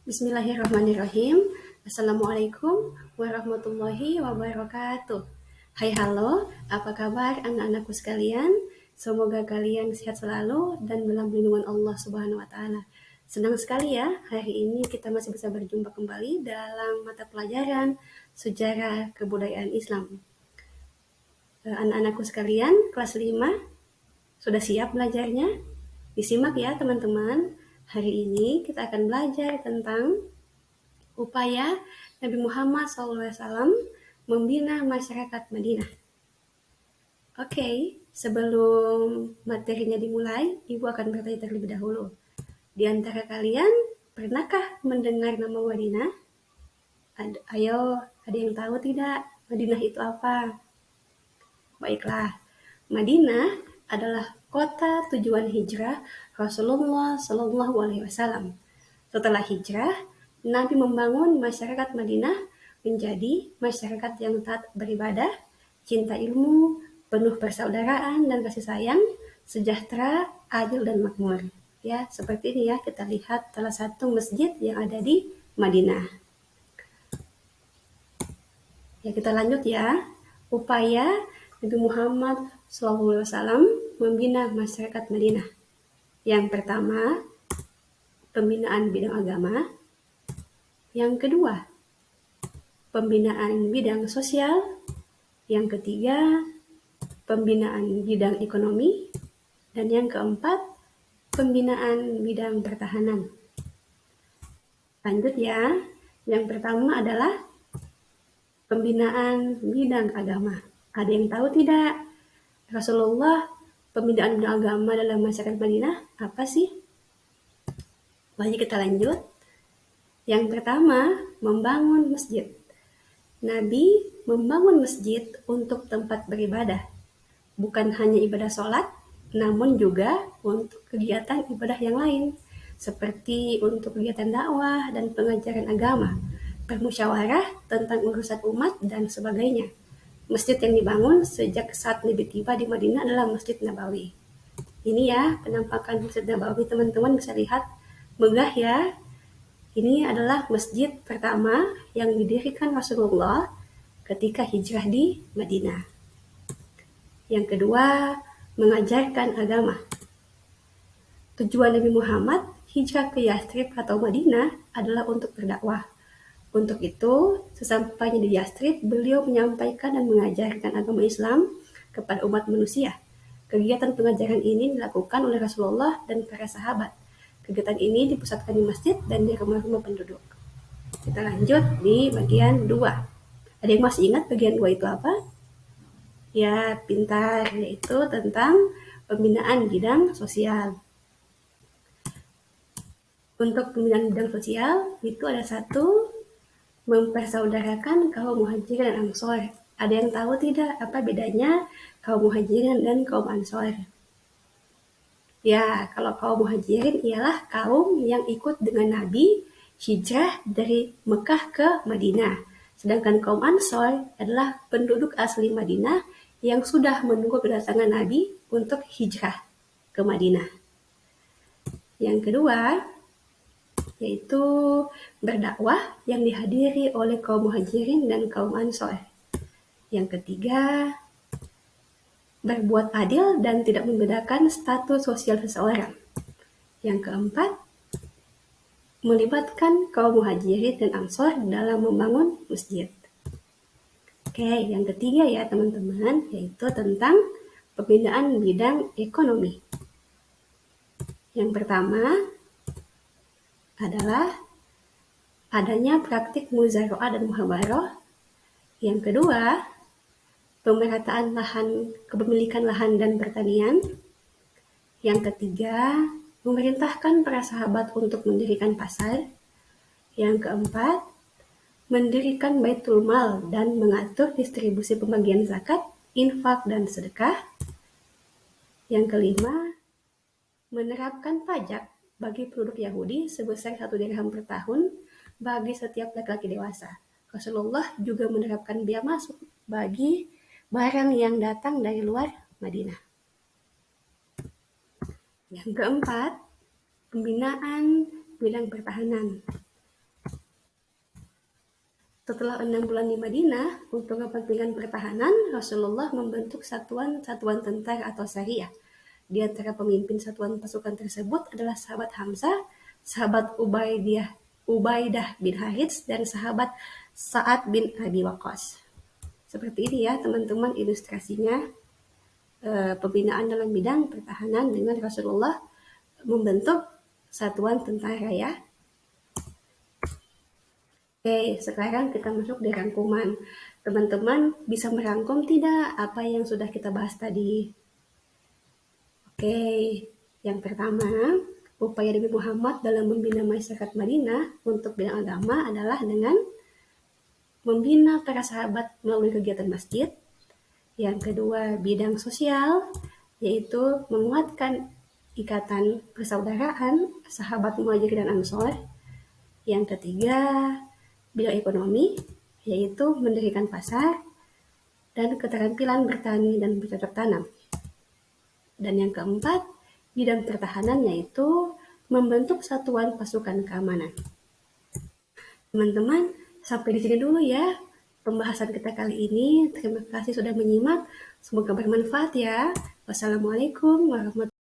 Bismillahirrahmanirrahim. Assalamualaikum warahmatullahi wabarakatuh. Hai halo, apa kabar anak-anakku sekalian? Semoga kalian sehat selalu dan dalam lindungan Allah Subhanahu wa taala. Senang sekali ya, hari ini kita masih bisa berjumpa kembali dalam mata pelajaran Sejarah Kebudayaan Islam. Anak-anakku sekalian, kelas 5, sudah siap belajarnya? Disimak ya teman-teman. Hari ini kita akan belajar tentang upaya Nabi Muhammad SAW membina masyarakat Madinah. Oke, sebelum materinya dimulai, Ibu akan bertanya terlebih dahulu. Di antara kalian, pernahkah mendengar nama Madinah? Ayo, ada yang tahu tidak? Madinah itu apa? Baiklah, Madinah adalah kota tujuan hijrah Rasulullah SAW. Setelah hijrah, Nabi membangun masyarakat Madinah menjadi masyarakat yang taat beribadah, cinta ilmu, penuh persaudaraan dan kasih sayang, sejahtera, adil dan makmur. Ya, seperti ini ya, kita lihat salah satu masjid yang ada di Madinah. Ya, kita lanjut ya. Upaya Nabi Muhammad SAW membina masyarakat Madinah. Yang pertama, pembinaan bidang agama. Yang kedua, pembinaan bidang sosial. Yang ketiga, pembinaan bidang ekonomi. Dan yang keempat, pembinaan bidang pertahanan. Lanjut ya, yang pertama adalah pembinaan bidang agama. Ada yang tahu tidak? Rasulullah pembinaan bidang agama dalam masyarakat Madinah apa sih? Mari kita lanjut. Yang pertama, membangun masjid. Nabi membangun masjid untuk tempat beribadah. Bukan hanya ibadah sholat, namun juga untuk kegiatan ibadah yang lain, seperti untuk kegiatan dakwah dan pengajaran agama, bermusyawarah tentang urusan umat, dan sebagainya. Masjid yang dibangun sejak saat Nabi tiba di Madinah adalah Masjid Nabawi. Ini ya penampakan Masjid Nabawi, teman-teman bisa lihat, megah ya. Ini adalah masjid pertama yang didirikan Rasulullah ketika hijrah di Madinah. Yang kedua, mengajarkan agama. Tujuan Nabi Muhammad hijrah ke Yathrib atau Madinah adalah untuk berdakwah. Untuk itu, sesampainya di Yathrib, beliau menyampaikan dan mengajarkan agama Islam kepada umat manusia. Kegiatan pengajaran ini dilakukan oleh Rasulullah dan para sahabat. Kegiatan ini dipusatkan di masjid dan di rumah-rumah penduduk. Kita lanjut di bagian 2. Ada yang masih ingat bagian 2 itu apa? Ya, pintar, yaitu tentang pembinaan bidang sosial. Untuk pembinaan bidang sosial, itu ada satu, mempersaudarakan kaum muhajirin dan ansor. Ada yang tahu tidak apa bedanya kaum muhajirin dan kaum ansor? Ya, kalau kaum muhajirin ialah kaum yang ikut dengan Nabi hijrah dari Mekah ke Madinah. Sedangkan kaum ansor adalah penduduk asli Madinah yang sudah menunggu kedatangan Nabi untuk hijrah ke Madinah. Yang kedua, yaitu berdakwah yang dihadiri oleh kaum muhajirin dan kaum ansor. Yang ketiga, berbuat adil dan tidak membedakan status sosial seseorang. Yang keempat, melibatkan kaum muhajirin dan ansor dalam membangun masjid. Oke, yang ketiga ya teman-teman, yaitu tentang pembinaan bidang ekonomi. Yang pertama adalah adanya praktik muzaroah dan muhabarah. Yang kedua, pemerataan lahan, kepemilikan lahan dan pertanian. Yang ketiga, memerintahkan para sahabat untuk mendirikan pasar. Yang keempat, mendirikan baitul mal dan mengatur distribusi pembagian zakat, infak, dan sedekah. Yang kelima, menerapkan pajak bagi penduduk Yahudi sebesar 1 dirham per tahun bagi setiap laki-laki dewasa. Rasulullah juga menerapkan biaya masuk bagi barang yang datang dari luar Madinah. Yang keempat, pembinaan bidang pertahanan. Setelah 6 bulan di Madinah, untuk kepentingan pertahanan, Rasulullah membentuk satuan-satuan tentara atau syariah. Di antara pemimpin satuan pasukan tersebut adalah sahabat Hamzah, sahabat Ubaidah bin Harits, dan sahabat Sa'ad bin Abi Waqqas. Seperti ini ya teman-teman ilustrasinya, pembinaan dalam bidang pertahanan dengan Rasulullah membentuk satuan tentara ya. Oke, sekarang kita masuk di rangkuman. Teman-teman bisa merangkum tidak apa yang sudah kita bahas tadi? Oke, yang pertama, upaya Nabi Muhammad dalam membina masyarakat Madinah untuk bidang agama adalah dengan membina para sahabat melalui kegiatan masjid. Yang kedua, bidang sosial, yaitu menguatkan ikatan persaudaraan sahabat Muhajirin dan Ansor. Yang ketiga, bidang ekonomi, yaitu mendirikan pasar dan keterampilan bertani dan bercocok tanam. Dan yang keempat, bidang pertahanan, yaitu membentuk satuan pasukan keamanan. Teman-teman, sampai di sini dulu ya pembahasan kita kali ini. Terima kasih sudah menyimak. Semoga bermanfaat ya. Wassalamualaikum warahmatullahi wabarakatuh.